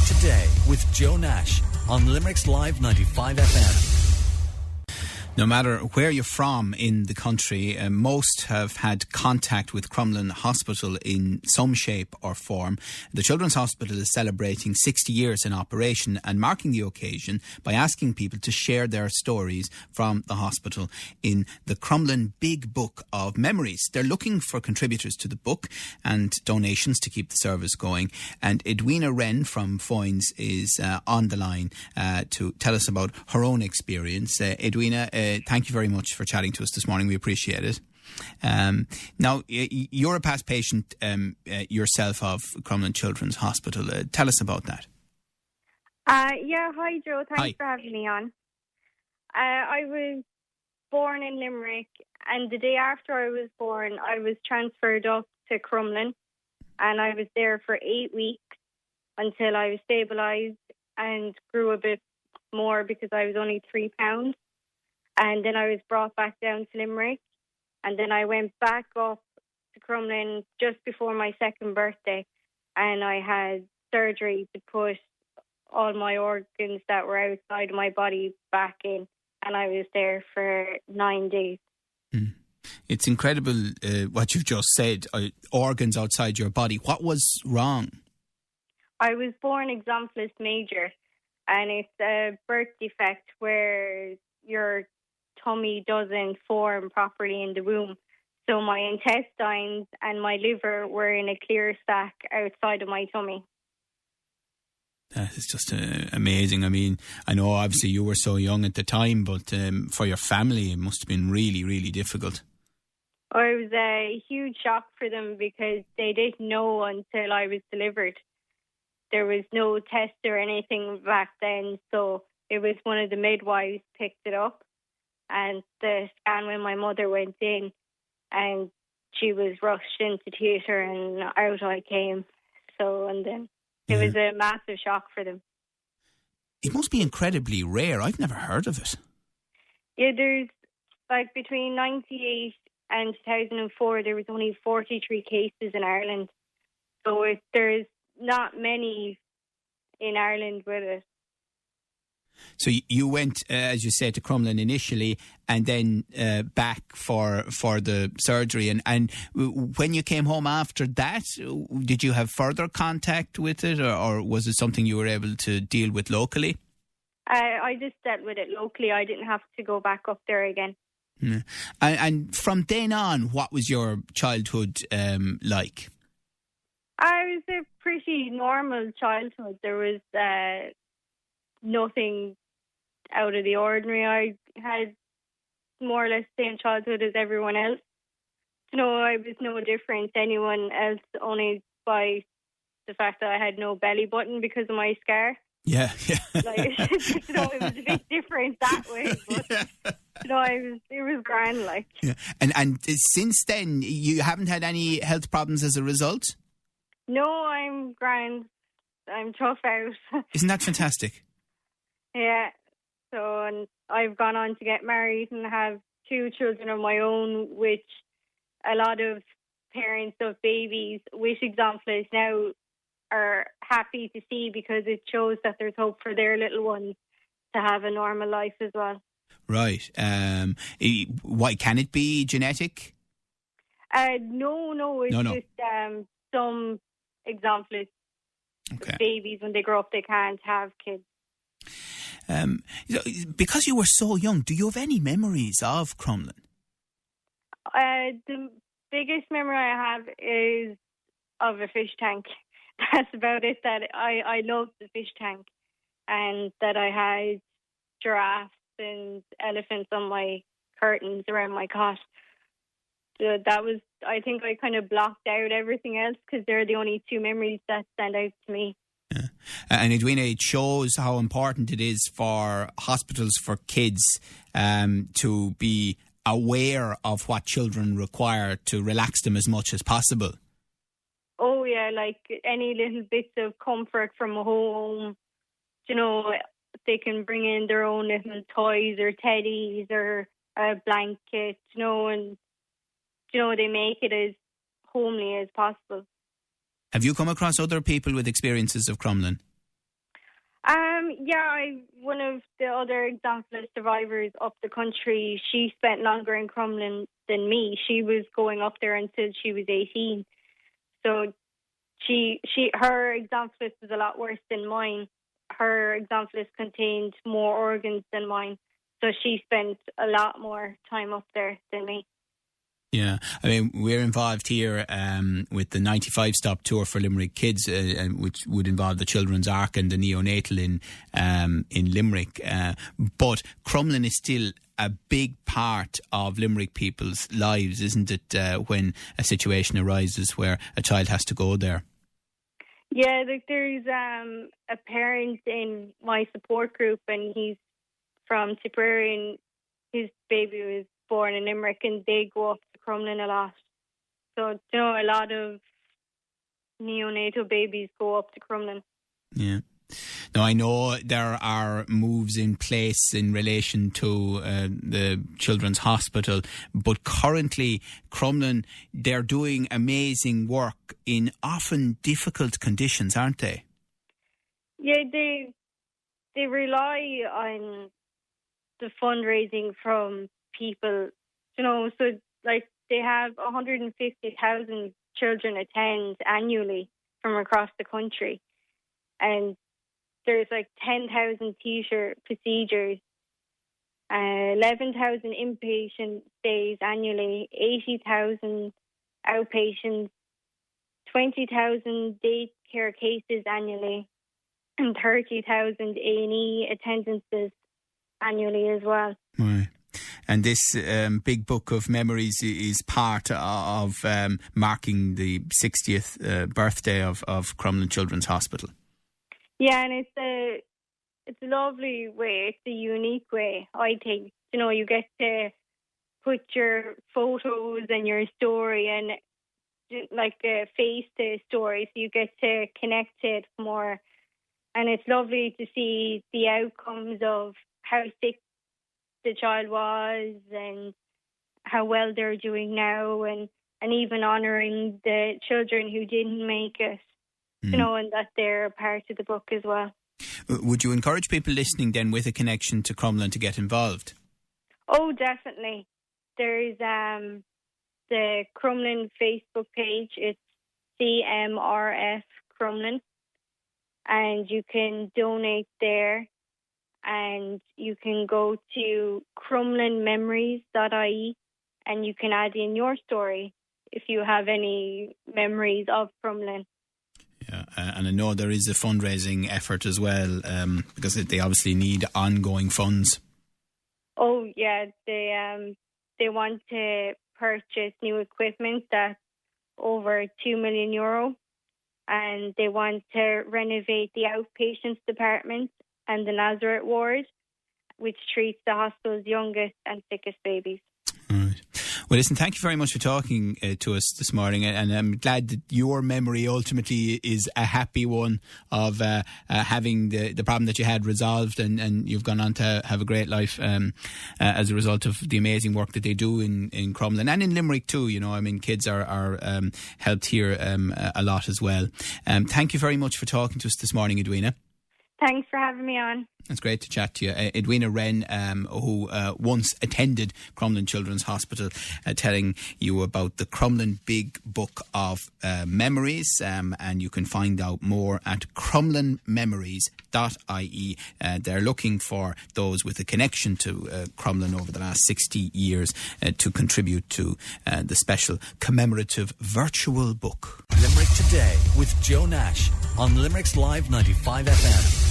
Today with Joe Nash on Limerick's Live 95 FM. No matter where you're from in the country, most have had contact with Crumlin Hospital in some shape or form. The Children's Hospital is celebrating 60 years in operation and marking the occasion by asking people to share their stories from the hospital in the Crumlin Big Book of Memories. They're looking for contributors to the book and donations to keep the service going. And Edwina Wrenn from Foynes is on the line to tell us about her own experience. Edwina, thank you very much for chatting to us this morning. We appreciate it. Now, you're a past patient yourself of Crumlin Children's Hospital. Tell us about that. Yeah, hi Joe. Thanks Hi. for having me on. I was born in Limerick, and the day after I was born, I was transferred up to Crumlin, and I was there for 8 weeks until I was stabilised and grew a bit more because I was only 3 pounds. And then I was brought back down to Limerick. And then I went back up to Crumlin just before my 2nd birthday. And I had surgery to put all my organs that were outside of my body back in. And I was there for 9 days. It's incredible what you've just said, organs outside your body. What was wrong? I was born exomphalus major. And it's a birth defect where your tummy doesn't form properly in the womb. So my intestines and my liver were in a clear sac outside of my tummy. That is just amazing. I mean, I know obviously you were so young at the time, but for your family it must have been really, really difficult. Oh, it was a huge shock for them because they didn't know until I was delivered. There was no test or anything back then, so it was one of the midwives picked it up. And the scan when my mother went in, and she was rushed into theatre and out I came. So, and then it was a massive shock for them. It must be incredibly rare. I've never heard of it. Yeah, there's like between 98 and 2004, there was only 43 cases in Ireland. So there's not many in Ireland with it. So you went, as you said, to Crumlin initially and then back for the surgery. And when you came home after that, did you have further contact with it or was it something you were able to deal with locally? I just dealt with it locally. I didn't have to go back up there again. And from then on, what was your childhood like? I was a pretty normal childhood. There was nothing out of the ordinary. I had more or less the same childhood as everyone else. You know, I was no different to anyone else, only by the fact that I had no belly button because of my scar. Yeah. Like, you know, it was a bit different that way. But, you know, it was grand, like. Yeah. And since then, you haven't had any health problems as a result? No, I'm grand. I'm tough out. Isn't that fantastic? Yeah. So, and I've gone on to get married and have 2 children of my own, which a lot of parents of babies with exomphalus now are happy to see because it shows that there's hope for their little ones to have a normal life as well. Right. Why can it be genetic? No. It's just some exomphalus babies, when they grow up, they can't have kids. Because you were so young, do you have any memories of Crumlin? The biggest memory I have is of a fish tank. That's about it. That I loved the fish tank, and that I had giraffes and elephants on my curtains around my cot. So that was, I think I kind of blocked out everything else because they're the only 2 memories that stand out to me. Yeah. And Edwina, it shows how important it is for hospitals for kids to be aware of what children require to relax them as much as possible. Oh yeah, like any little bits of comfort from home, you know, they can bring in their own little toys or teddies or a blanket, you know, and you know, they make it as homely as possible. Have you come across other people with experiences of Crumlin? One of the other exemplar survivors up the country, she spent longer in Crumlin than me. She was going up there until she was 18. So her exemplar was a lot worse than mine. Her exemplar contained more organs than mine. So she spent a lot more time up there than me. Yeah, I mean, we're involved here with the 95 stop tour for Limerick kids, which would involve the Children's Ark and the neonatal in Limerick. But Crumlin is still a big part of Limerick people's lives, isn't it, when a situation arises where a child has to go there? Yeah, there's a parent in my support group, and he's from Tipperary, and his baby was born in Limerick, and they go up to Crumlin a lot. So, a lot of neonatal babies go up to Crumlin. Yeah. Now, I know there are moves in place in relation to the Children's Hospital, but currently Crumlin, they're doing amazing work in often difficult conditions, aren't they? Yeah, they rely on the fundraising from people, so like they have 150,000 children attend annually from across the country, and there's like 10,000 T-shirt procedures, 11,000 inpatient stays annually, 80,000 outpatients, 20,000 daycare cases annually, and 30,000 A&E attendances annually as well. Right. And this big book of memories is part of marking the 60th birthday of Crumlin Children's Hospital. Yeah, and it's a lovely way. It's a unique way, I think. You get to put your photos and your story and like a face to a story, so you get to connect to it more. And it's lovely to see the outcomes of how sick the child was and how well they're doing now, and even honouring the children who didn't make it, and that they're a part of the book as well. Would you encourage people listening then with a connection to Crumlin to get involved? Oh, definitely. There's the Crumlin Facebook page. It's CMRF Crumlin, and you can donate there. And you can go to crumlinmemories.ie, and you can add in your story if you have any memories of Crumlin. Yeah, and I know there is a fundraising effort as well, because they obviously need ongoing funds. Oh yeah, they want to purchase new equipment that's over €2 million, and they want to renovate the outpatients department and the Nazareth ward, which treats the hospital's youngest and sickest babies. All right. Well, listen, thank you very much for talking to us this morning, and I'm glad that your memory ultimately is a happy one of having the problem that you had resolved, and you've gone on to have a great life as a result of the amazing work that they do in Crumlin and in Limerick too. Kids are helped here a lot as well. Thank you very much for talking to us this morning, Edwina. Thanks for having me on. It's great to chat to you. Edwina Wrenn, who once attended Crumlin Children's Hospital, telling you about the Crumlin Big Book of Memories, and you can find out more at crumlinmemories.ie. They're looking for those with a connection to Crumlin over the last 60 years to contribute to the special commemorative virtual book. Limerick Today with Joe Nash on Limerick's Live 95 FM.